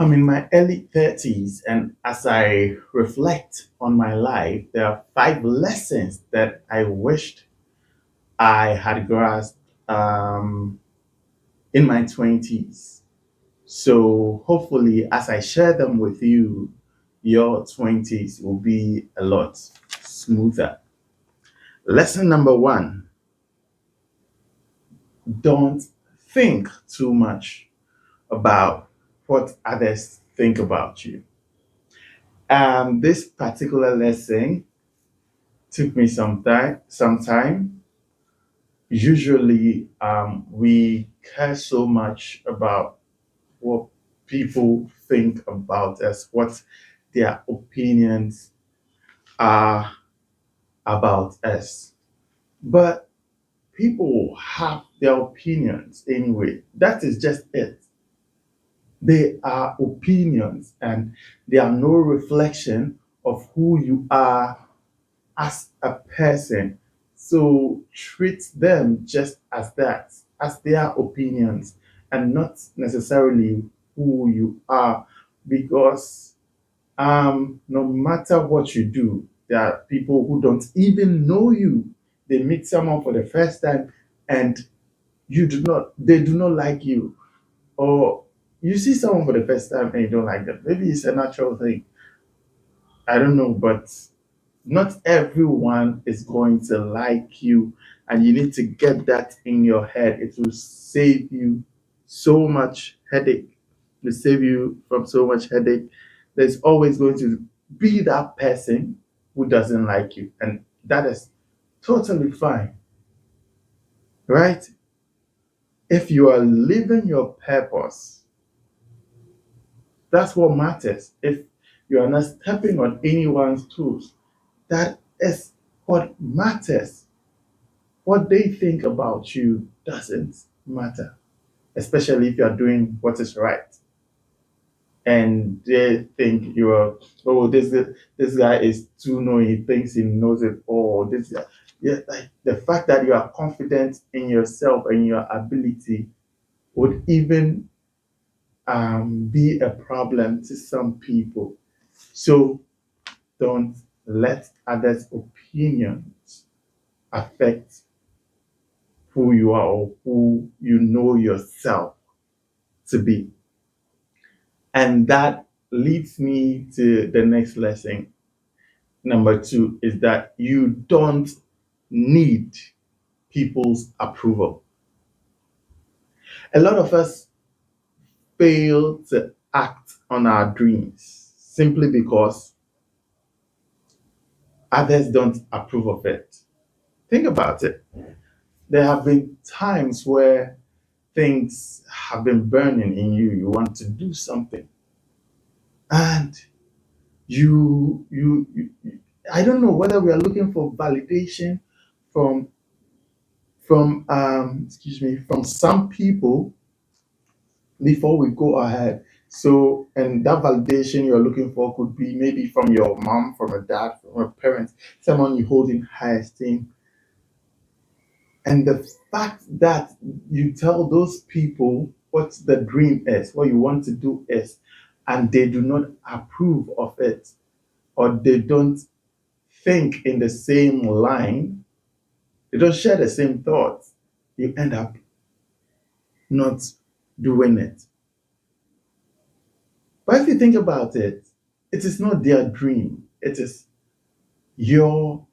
I'm in my early 30s, and as I reflect on my life, there are five lessons that I wished I had grasped in my 20s. So, hopefully, as I share them with you, your 20s will be a lot smoother. Lesson number one: don't think too much about what others think about you. This particular lesson took me some time. Usually, we care so much about what people think about us, what their opinions are about us. But people have their opinions anyway. That is just it. They are opinions, and they are no reflection of who you are as a person. So treat them just as that, as their opinions, and not necessarily who you are. Because no matter what you do, there are people who don't even know you. They meet someone for the first time, and they do not like you. Or you see someone for the first time and you don't like them. Maybe it's a natural thing. I don't know, but not everyone is going to like you, and you need to get that in your head. It will save you so much headache. It will save you from so much headache. There's always going to be that person who doesn't like you, and that is totally fine, right? If you are living your purpose, that's what matters. If you are not stepping on anyone's toes, that is what matters. What they think about you doesn't matter, especially if you're doing what is right. And they think you're, oh, this guy is too knowing. He thinks he knows it all. This, yeah, like the fact that you are confident in yourself and your ability would even be a problem to some people. So don't let others' opinions affect who you are or who you know yourself to be. And that leads me to the next lesson. Number two is that you don't need people's approval. A lot of us fail to act on our dreams simply because others don't approve of it. Think about it. There have been times where things have been burning in you. You want to do something, and I don't know whether we are looking for validation from excuse me, from some people before we go ahead. So, and that validation you're looking for could be maybe from your mom, from a dad, from a parent, someone you hold in high esteem. And the fact that you tell those people what the dream is, what you want to do is, and they do not approve of it, or they don't think in the same line, they don't share the same thoughts, you end up not doing it. But if you think about it, it is not their dream, it is your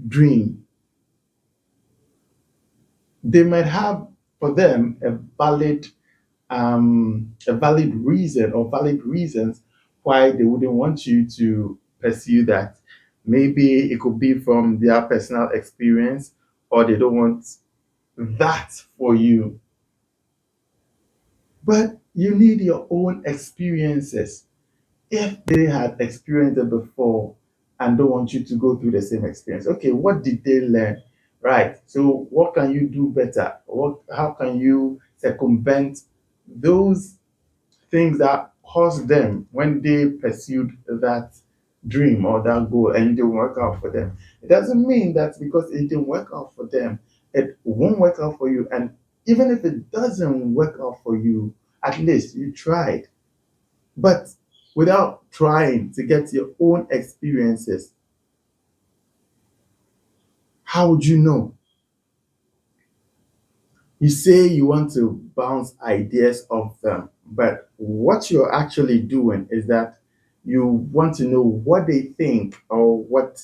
dream. They might have for them a valid reason or valid reasons why they wouldn't want you to pursue that. Maybe it could be from their personal experience, or they don't want that for you. But you need your own experiences. If they had experienced it before and don't want you to go through the same experience, okay, what did they learn? Right. So what can you do better? How can you circumvent those things that caused them when they pursued that dream or that goal and it didn't work out for them? It doesn't mean that because it didn't work out for them, it won't work out for you. And even if it doesn't work out for you, at least you tried. But without trying to get your own experiences, how would you know? You say you want to bounce ideas off them, but what you're actually doing is that you want to know what they think or what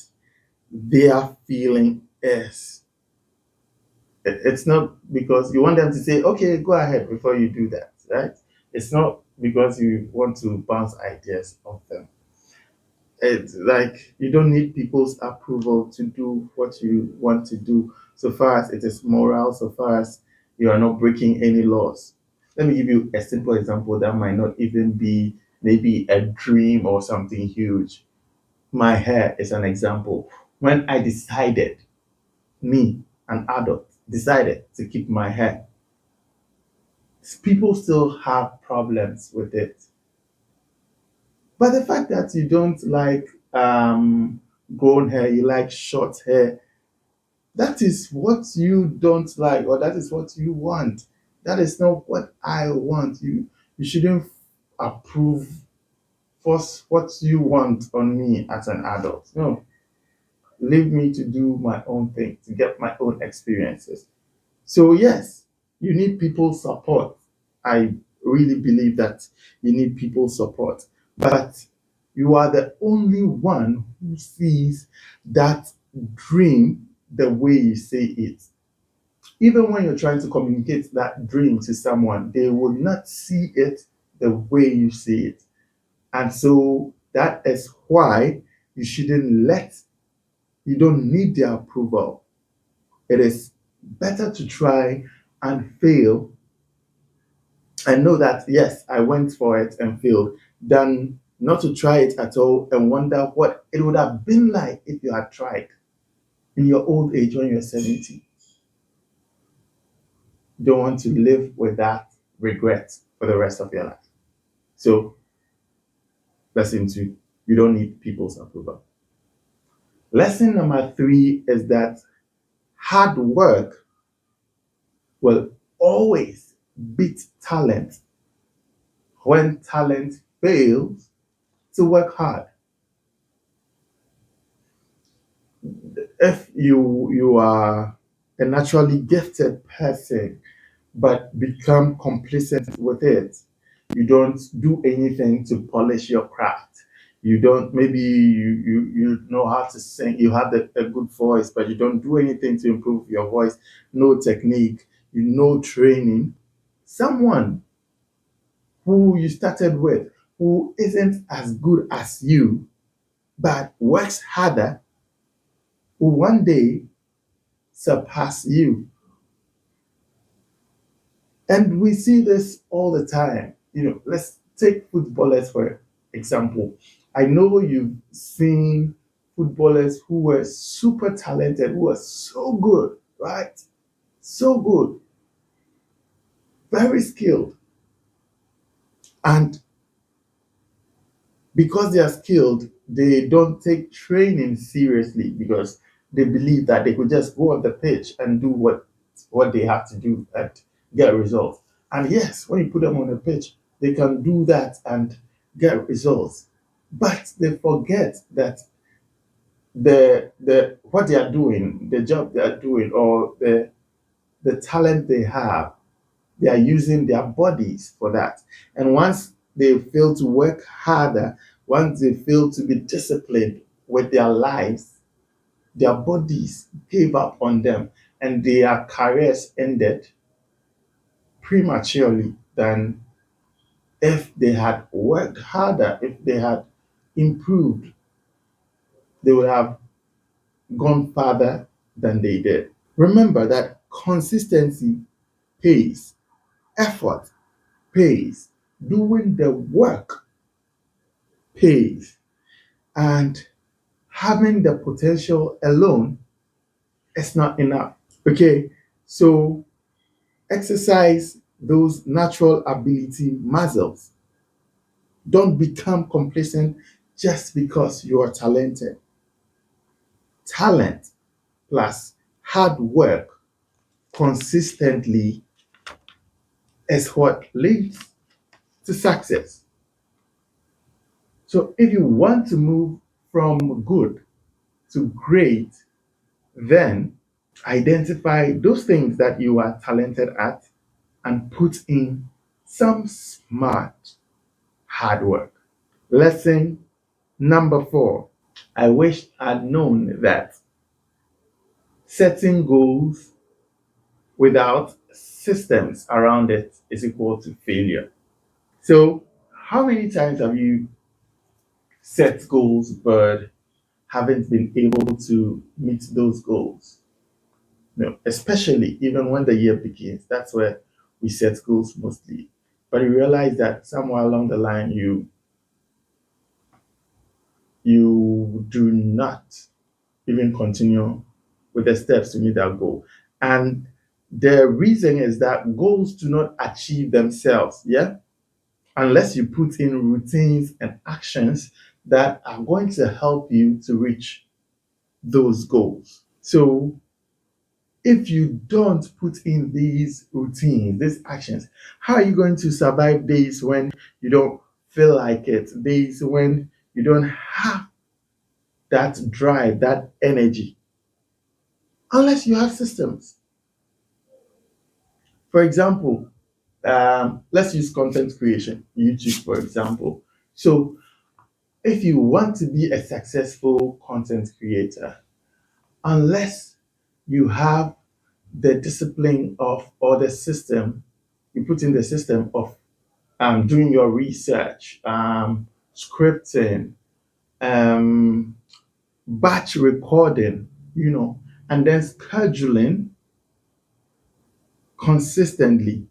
their feeling is. It's not because you want them to say, okay, go ahead before you do that, right? It's not because you want to bounce ideas off them. It's like you don't need people's approval to do what you want to do, so far as it is moral, so far as you are not breaking any laws. Let me give you a simple example that might not even be maybe a dream or something huge. My hair is an example. When I decided, me, an adult, decided to keep my hair, people still have problems with it. But the fact that you don't like grown hair, you like short hair, that is what you don't like, or that is what you want. That is not what I want. You shouldn't approve, force what you want on me as an adult. No, leave me to do my own thing, to get my own experiences. So yes, you need people's support. I really believe that you need people's support. But you are the only one who sees that dream the way you say it. Even when you're trying to communicate that dream to someone, they will not see it the way you see it. And so that is why you shouldn't let, you don't need their approval. It is better to try and fail and know that, yes, I went for it and failed, than not to try it at all and wonder what it would have been like if you had tried in your old age when you're 70. You don't want to live with that regret for the rest of your life. So, lesson two, you don't need people's approval. Lesson number three is that hard work will always beat talent when talent fails to work hard. If you are a naturally gifted person but become complacent with it, you don't do anything to polish your craft. You don't, maybe you know how to sing, you have a good voice, but you don't do anything to improve your voice. No technique, you know, training. Someone who you started with, who isn't as good as you but works harder, will one day surpass you. And we see this all the time. You know, let's take footballers for example. I know you've seen footballers who were super talented, who were so good, right? So good, very skilled. And because they are skilled, they don't take training seriously because they believe that they could just go on the pitch and do what they have to do and get results. And yes, when you put them on the pitch, they can do that and get results. But they forget that the what they are doing, the job they are doing, or the talent they have, they are using their bodies for that. And once they fail to work harder, once they fail to be disciplined with their lives, their bodies gave up on them and their careers ended prematurely than if they had worked harder, if they had improved, they would have gone farther than they did. Remember that consistency pays, effort pays, doing the work pays, and having the potential alone is not enough. Okay, so exercise those natural ability muscles. Don't become complacent just because you are talented. Talent plus hard work consistently is what leads to success. So if you want to move from good to great, then identify those things that you are talented at and put in some smart hard work. Lesson number 4. I wish I'd known that setting goals without systems around it is equal to failure. So, how many times have you set goals but haven't been able to meet those goals? No, especially even when the year begins, that's where we set goals mostly. But you realize that somewhere along the line you do not even continue with the steps to meet that goal. And the reason is that goals do not achieve themselves, yeah, unless you put in routines and actions that are going to help you to reach those goals. So if you don't put in these routines, these actions, how are you going to survive days when you don't feel like it, days when you don't have that drive, that energy, unless you have systems? For example, let's use content creation, YouTube, for example. So, if you want to be a successful content creator, unless you have the discipline of or the system, you put in the system of doing your research, scripting, um, batch recording, and then scheduling consistently,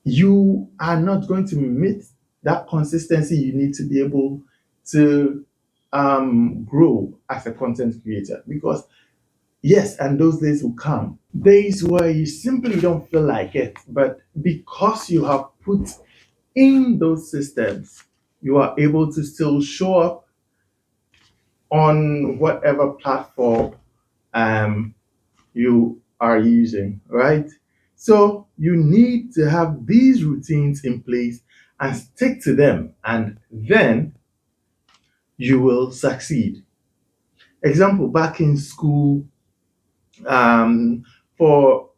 you are not going to meet that consistency you need to be able to grow as a content creator. Because, yes, and those days will come. Days where you simply don't feel like it, but because you have put in those systems, you are able to still show up on whatever platform um, you are using, right? So you need to have these routines in place and stick to them, and then you will succeed. Example, back in school, um, for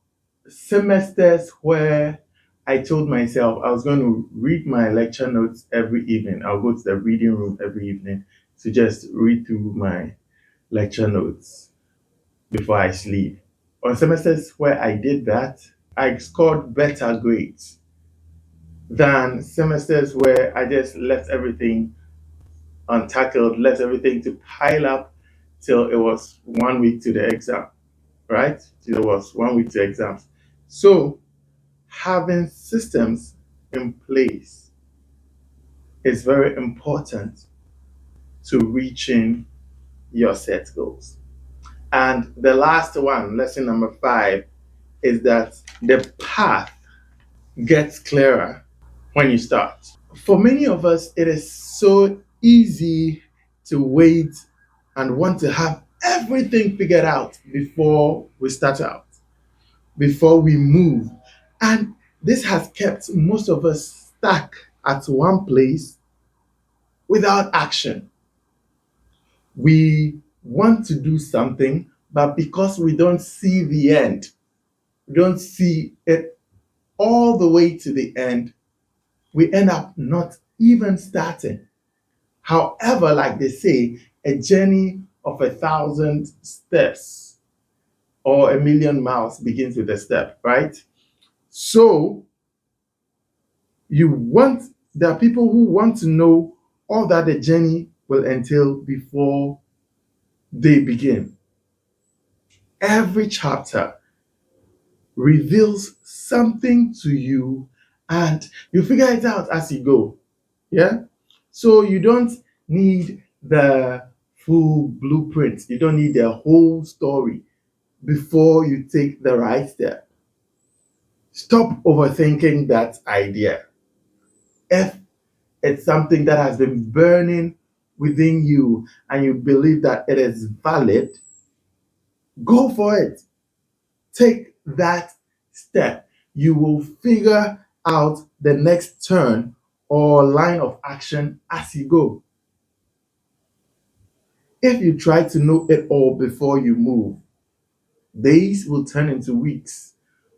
semesters where I told myself I was going to read my lecture notes every evening. I'll go to the reading room every evening to just read through my lecture notes before I sleep. On semesters where I did that, I scored better grades than semesters where I just left everything untackled, left everything to pile up till it was 1 week to the exam, right? Till it was 1 week to exams. So having systems in place is very important to reaching your set goals. And the last one, lesson number 5, is that the path gets clearer when you start. For many of us, it is so easy to wait and want to have everything figured out before we start out, before we move. And this has kept most of us stuck at one place without action. We want to do something, but because we don't see the end, we don't see it all the way to the end, we end up not even starting. However, like they say, a journey of 1,000 steps or 1,000,000 miles begins with a step, right? So you want there are people who want to know all that the journey will entail before they begin. Every chapter reveals something to you and you figure it out as you go. Yeah. So you don't need the full blueprint, you don't need the whole story before you take the right step. Stop overthinking that idea. If it's something that has been burning within you and you believe that it is valid, go for it. Take that step. You will figure out the next turn or line of action as you go. If you try to know it all before you move, days will turn into weeks,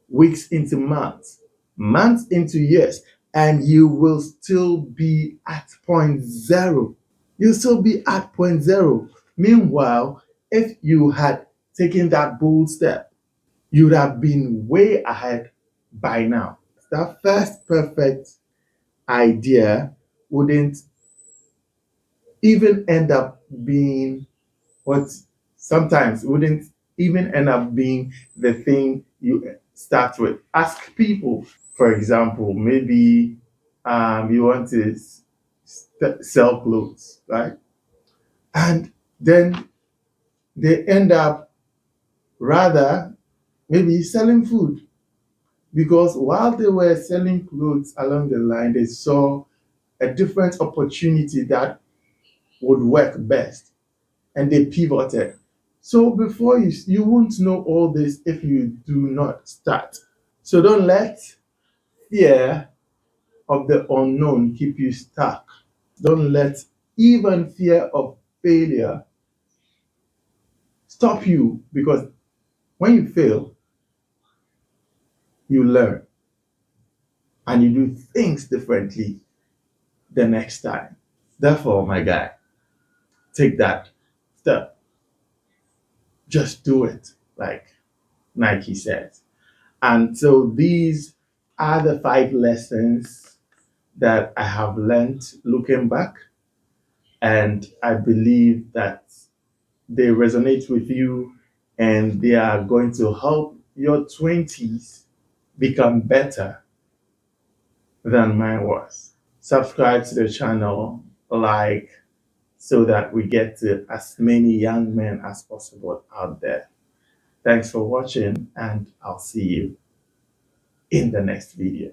weeks into months, months into years, and you will still be at point zero. You'll still be at point zero. Meanwhile, if you had taken that bold step, you'd have been way ahead by now. That first perfect idea wouldn't even end up being what sometimes wouldn't even end up being the thing you start with. Ask people, for example, maybe you want to sell clothes, right? And then they end up rather maybe selling food because while they were selling clothes along the line, they saw a different opportunity that would work best and they pivoted. So before you won't know all this if you do not start. So don't let fear of the unknown keep you stuck. Don't let even fear of failure stop you because when you fail, you learn and you do things differently the next time. Therefore, my guy, take that step. Just do it, like Nike says. And so these are the 5 lessons that I have learned looking back. And I believe that they resonate with you and they are going to help your 20s become better than mine was. Subscribe to the channel, like, so that we get to as many young men as possible out there. Thanks for watching, and I'll see you in the next video.